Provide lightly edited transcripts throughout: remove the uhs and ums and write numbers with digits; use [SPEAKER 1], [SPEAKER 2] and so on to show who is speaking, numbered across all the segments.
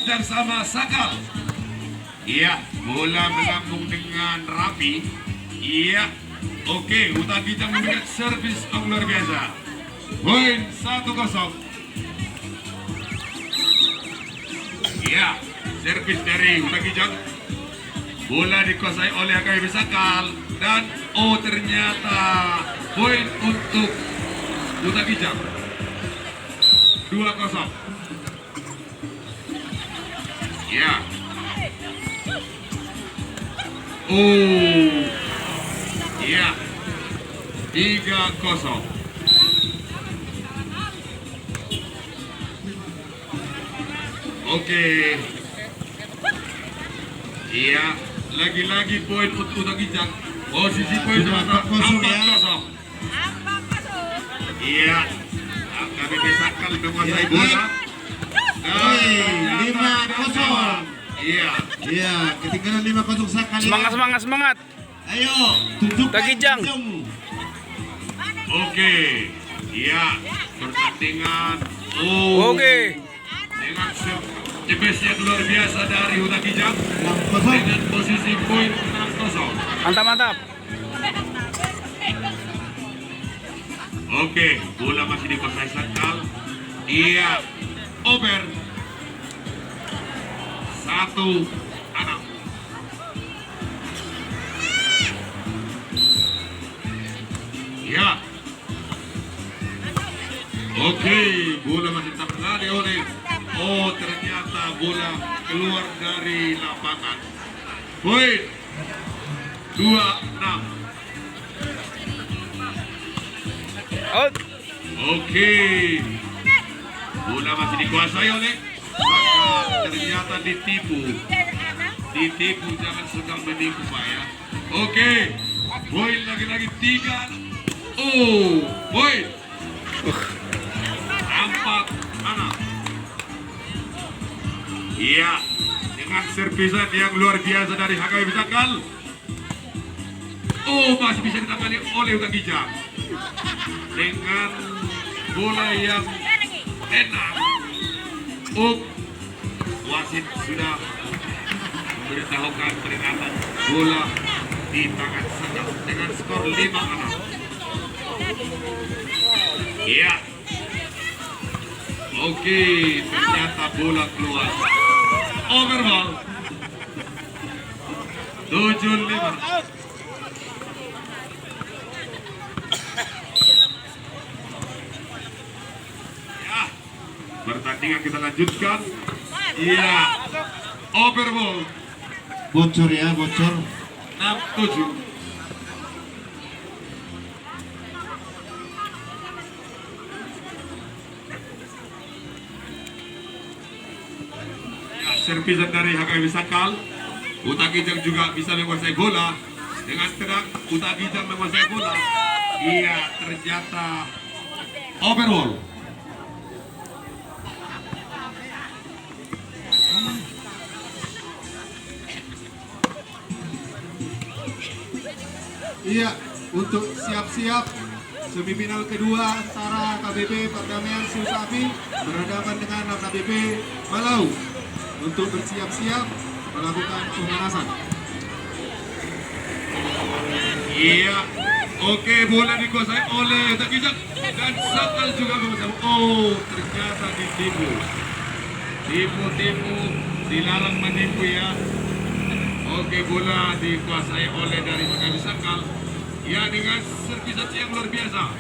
[SPEAKER 1] dikejar sama Sakal. Iya, bola melambung dengan rapi. Iya, oke, Uta Kijang memberikan servis yang luar biasa. Poin 1-0. Iya, servis dari Uta Kijang. Bola dikuasai oleh HKBP Sakal dan ternyata poin untuk Uta Kijang. 2-0. Ya. Ya. 3-0. Oke. Iya, lagi-lagi poin untuk Uta Kijang. Posisi poin 4-0. Iya. HKBP Sakal menguasai bola.
[SPEAKER 2] 5-0.
[SPEAKER 1] Iya.
[SPEAKER 2] Iya, ketinggalan 5-0 Sakal.
[SPEAKER 3] Semangat.
[SPEAKER 2] Ayo, tunjukkan
[SPEAKER 3] Uta Kijang.
[SPEAKER 2] hijaumu.
[SPEAKER 1] Oke. Iya, pertandingan.
[SPEAKER 3] Oke.
[SPEAKER 1] Dengan CPS yang luar biasa dari Uta Kijang
[SPEAKER 2] 6-0.
[SPEAKER 1] dengan posisi poin 6-0.
[SPEAKER 3] Mantap.
[SPEAKER 1] Oke, bola masih dikuasai Sakal. Iya, over 1-6. Ya. Oke, bola masih tetap lari oleh. Ternyata bola keluar dari lapangan. Poin 2-6.
[SPEAKER 3] Out.
[SPEAKER 1] Oke. Bola masih dikuasai oleh Sakal. Ternyata ditipu. Jangan suka menipu, Pak ya. Oke. Poin lagi-lagi 3. Poin 4-6. Iya, dengan servisan yang luar biasa dari HKBP Sakal. Masih bisa ditangani oleh Uta Kijang dengan bola yang enak. Wasit sudah memberitahukan peringatan bola di tangan Sakal dengan skor 5-6. Iya. Oke, ternyata bola keluar. Overball 7-5. Ya, pertandingan kita lanjutkan. Iya, overball
[SPEAKER 2] Bocor ya, bocor.
[SPEAKER 1] 6-7. Servisan dari HKBP Sakal. Uta Kijang juga bisa menguasai bola. Dengan tenang Uta Kijang menguasai bola. Iya, ternyata overall.
[SPEAKER 2] Iya, untuk siap-siap semifinal kedua antara KBP Perdamaian Siusapi berhadapan dengan KBP Malau untuk bersiap-siap melakukan pemanasan.
[SPEAKER 1] Iya, oke, bola dikuasai oleh Uta Kijang dan Sakal juga menguasai. Ternyata ditipu. Tipu, dilarang menipu ya. Oke, bola dikuasai oleh dari HKBP Sakal. Ya, dengan servisan yang luar biasa.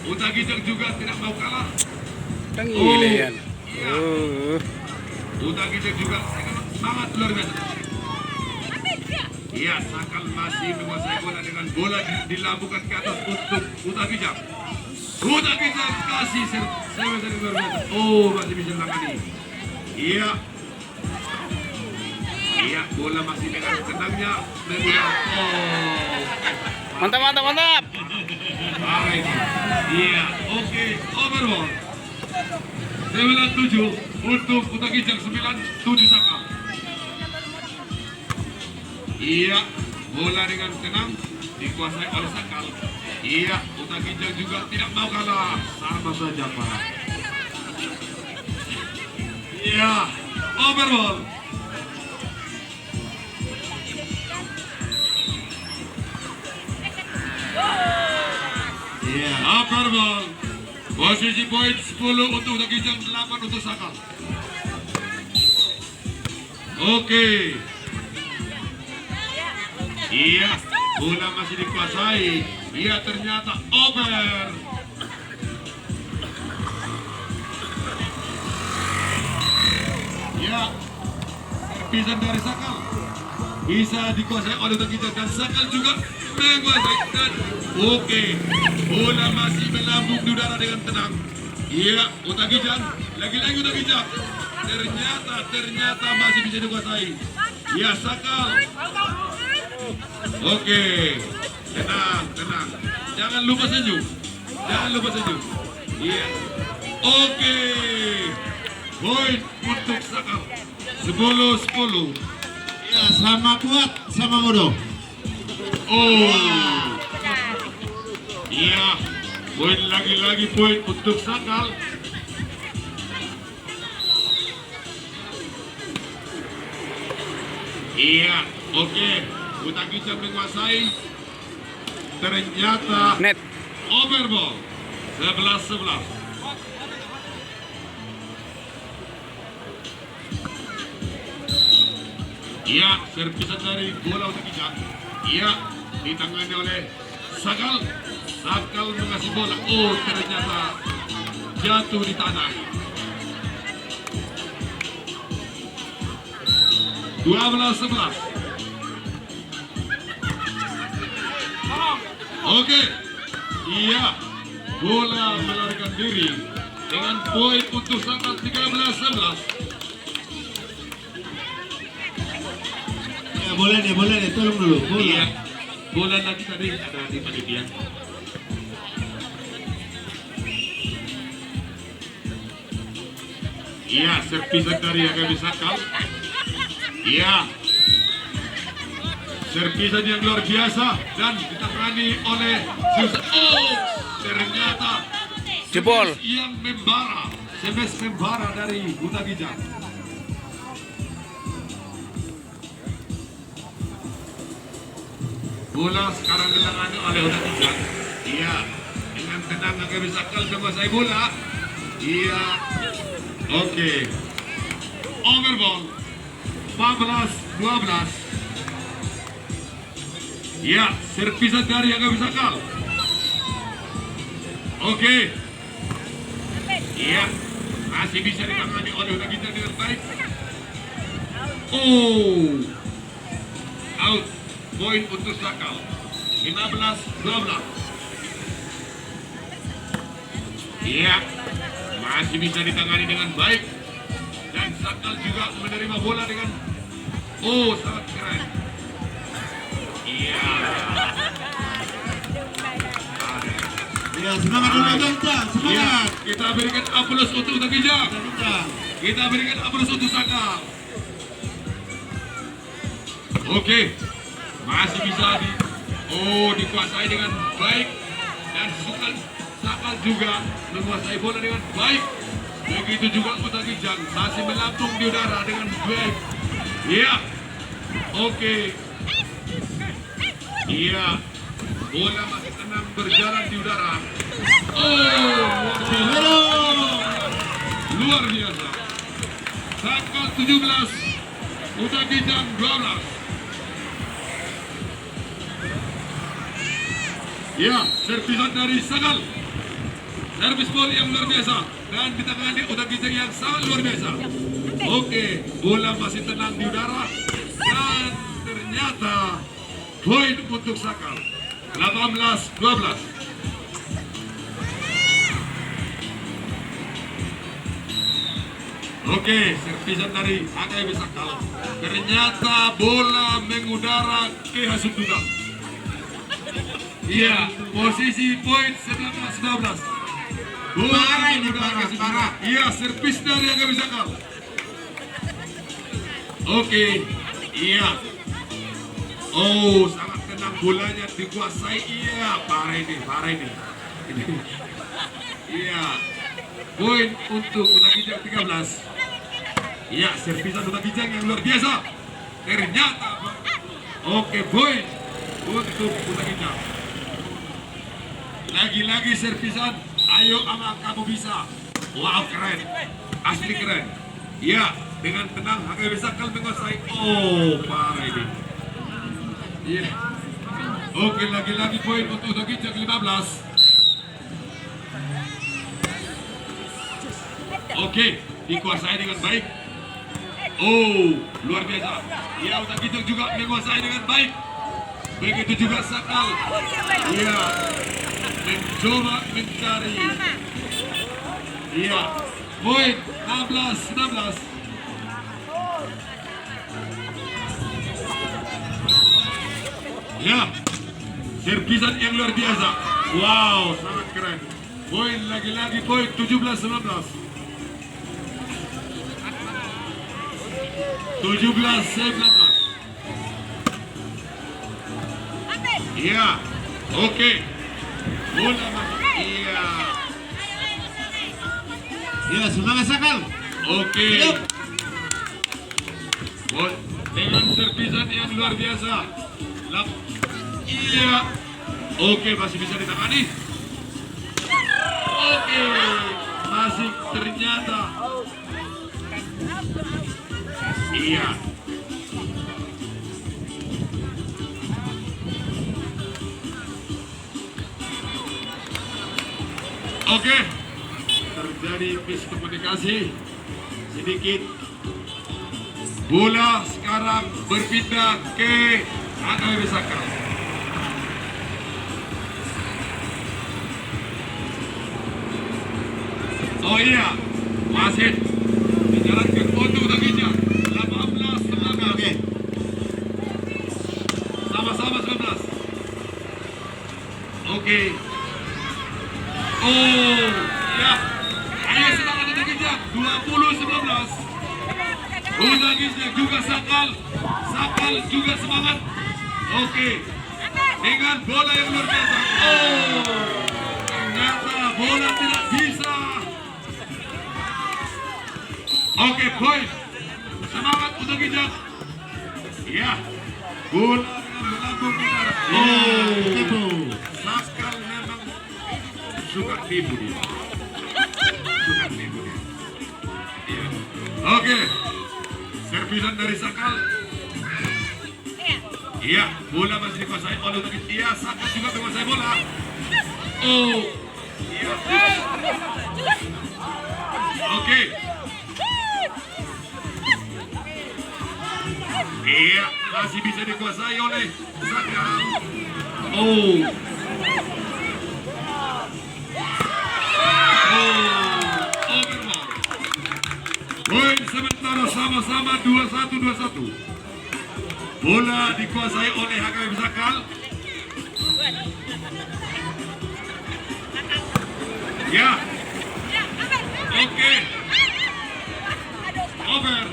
[SPEAKER 1] Uta Kijang juga tidak mau kalah.
[SPEAKER 3] Tangilian.
[SPEAKER 1] Iya. Uta Kijang juga sangat luar biasa. Iya, Sakal masih menguasai bola dengan bola dilambungkan ke atas untuk Uta Kijang. Uta Kijang kasih servisan yang luar biasa. Masih bisa menangani. Iya. Iya, bola masih dengan tenangnya.
[SPEAKER 3] Mantap.
[SPEAKER 1] Baik. Iya, oke, overall 9-7 untuk Uta Kijang, 9-7 Sakal. Iya, bola dengan tenang dikuasai oleh Sakal. Iya, Uta Kijang juga tidak mau kalah. Sama saja, Pak. Iya, overball.
[SPEAKER 2] Iya.
[SPEAKER 1] Overball. Posisi poin 10 untuk Uta Ginjang, 8 untuk Sakal. Oke. Iya, bola masih dikuasai. Iya, ternyata over. Ya, servisan dari Sakal bisa dikuasai oleh Uta Ginjang dan Sakal juga menguasai. Dan oke, bola masih melambung di udara dengan tenang. Iya, Uta Ginjang, lagi-lagi Uta Ginjang. Ternyata masih bisa dikuasai. Ya, Sakal. Oke, tenang. Jangan lupa senyum. Iya. Oke. Poin untuk Sakal. 10-10.
[SPEAKER 2] Ya, sama kuat, sama bodoh.
[SPEAKER 1] Oh. Iya. Poin lagi-lagi poin untuk Sakal. Iya, oke. Uta Ginjang menguasai. Ternyata
[SPEAKER 3] Net.
[SPEAKER 1] overball. 11-11. Iya, servisan dari bola Uta Ginjang. Iya, ditangani oleh Sakal. Sakal mengasih bola. Oh, ternyata jatuh di tanah. 12-11. Oke. Iya. Bola melarikan diri dengan poin untuk Sakal 13-11.
[SPEAKER 2] Ya, boleh deh, tolong dulu. Bola.
[SPEAKER 1] Iya. Bola lagi tadi ada di panitia. Iya, servisan dari Agami Sakal. Iya. Servisan yang luar biasa dan ditangani oleh Susan. Oh, ternyata
[SPEAKER 3] Jebol.
[SPEAKER 1] yang membara. Semes membara dari Uta Ginjang. Bola sekarang ditangani oleh Uta Ginjang. Iya, dengan tenang Agami Sakal menguasai bola. Iya. Oke. Overball. 14-12. Ya, servisan dari Agami Sakal. Oke. Iya, masih bisa ditangani oleh Uta Ginjang dengan baik. Oh, out. Poin untuk Sakal. 15-12. Iya, masih bisa ditangani dengan baik. Dan Sakal juga menerima bola dengan sangat keren. Iya.
[SPEAKER 2] Ya, semangat Uta Ginjang,
[SPEAKER 1] Iya,
[SPEAKER 2] semangat.
[SPEAKER 1] kita berikan aplaus untuk Uta Ginjang.
[SPEAKER 2] Uta Ginjang.
[SPEAKER 1] Kita berikan aplaus untuk Sakal. Oke, masih bisa dikuasai dengan baik dan Sakal juga menguasai bola dengan baik. Begitu juga Uta Ginjang masih melambung di udara dengan baik. Iya, oke. Iya, bola masih tenang berjalan di udara. Luar biasa. Sakal 17, Uta Ginjang 12. Ya, servisan dari Sakal. Servis bola yang luar biasa dan ditangani Uta Ginjang yang sangat luar biasa. Oke, bola masih tenang di udara dan ternyata poin untuk Sakal 18-12. Oke, servisan dari Agami Sakal. Ternyata bola mengudara ke Hasundungan. Iya, posisi poin 19-12.
[SPEAKER 2] Parah ini, parah.
[SPEAKER 1] Iya, servis dari Agami Sakal. Oke, iya. Oh, sangat tenang bolanya dikuasai. Iya, parah ini. Iya, poin untuk Uta Ginjang 13. Iya, servisan Duta Kijang yang luar biasa. Ternyata, oke, poin untuk Duta Kijang. Lagi-lagi servisan, ayo ama kamu bisa. Wow, keren. Asli keren. Iya, dengan tenang HKBP Sakal menguasai. Oh, parah ini. Iya. Oke, lagi-lagi poin untuk Duta Kijang 15. Oke, dikuasai dengan baik. Oh, luar biasa. Ya, Duta Kijang juga menguasai dengan baik. Begitu juga Sakal. Iya, mencoba mencari. Iya, poin 16. Ya, servisan yang luar biasa. Wow, sangat keren. Poin lagi-lagi poin 17-19. 17-19. Iya, oke. Bola masuk. Iya.
[SPEAKER 2] Ya, semangat Sakal.
[SPEAKER 1] Oke.
[SPEAKER 2] Hidup.
[SPEAKER 1] Dengan servisan yang luar biasa. Iya. Oke, masih bisa ditangani. Oke. Masih ternyata. Iya. Oke. Terjadi miskomunikasi sedikit. Bola sekarang berpindah ke HKBP Sakal. Oh iya, wasit menjalankan untuk Duta Kijang 18-19.
[SPEAKER 2] Oke.
[SPEAKER 1] Sama-sama 19. Oke. Oh, ya. Ayo semangat Duta Kijang 20-19. Duta Kijang juga Sakal. Sakal juga semangat. Oke. Dengan bola yang luar biasa. Oh, ternyata bola tidak bisa. Oke, poin. Semangat Duta Kijang. Ya. Bola dengan melambung utara. Oh,
[SPEAKER 2] Tipu.
[SPEAKER 1] Sakal memang suka tipu dia. Suka tipu dia. Iya. Oke. Servisan dari Sakal. Iya, bola masih dikuasai oleh Duta Kijang. Iya, Sakal juga menguasai bola. Oh. Iya. Oke. Iya, masih bisa dikuasai oleh Sakal. Oh. Overball. Poin sementara sama-sama 21-21. Bola dikuasai oleh HKBP Sakal. Ya. Oke. Over.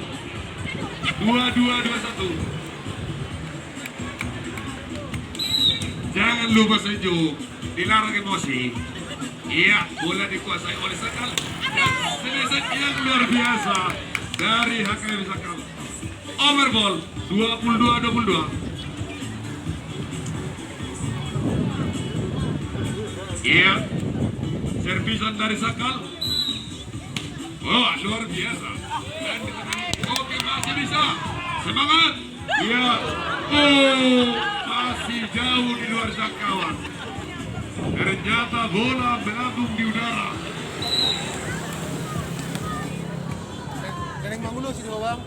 [SPEAKER 1] 22-21. Jangan lupa sejuk. Dilarang emosi. Iya, bola dikuasai oleh Sakal. Dan servisan yang luar biasa dari HKBP Sakal. Overball 22-22. Iya, servisan dari Sakal. Wah, luar biasa. Dan oke, masih bisa. Semangat. Iya. Oh, masih jauh di luar jangkauan. Ternyata bola melambung di udara.
[SPEAKER 4] Neneng Mangulo sini bang.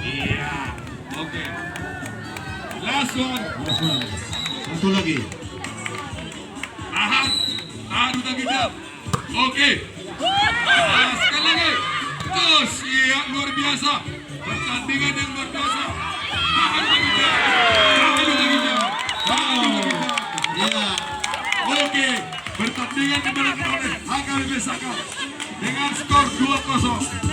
[SPEAKER 1] Iya. Oke. Last one.
[SPEAKER 2] Satu lagi.
[SPEAKER 1] Tahan. Tahan Duta Kijang. Oke. Sekali lagi. Terus. Iya, luar biasa. Pertandingan yang luar biasa. Tahan Duta Kijang. Tahan Duta Kijang. Tahan Duta Kijang.
[SPEAKER 2] Ya.
[SPEAKER 1] Oke. Pertandingan dimenangkan oleh HKBP Sakal dengan skor 2-0.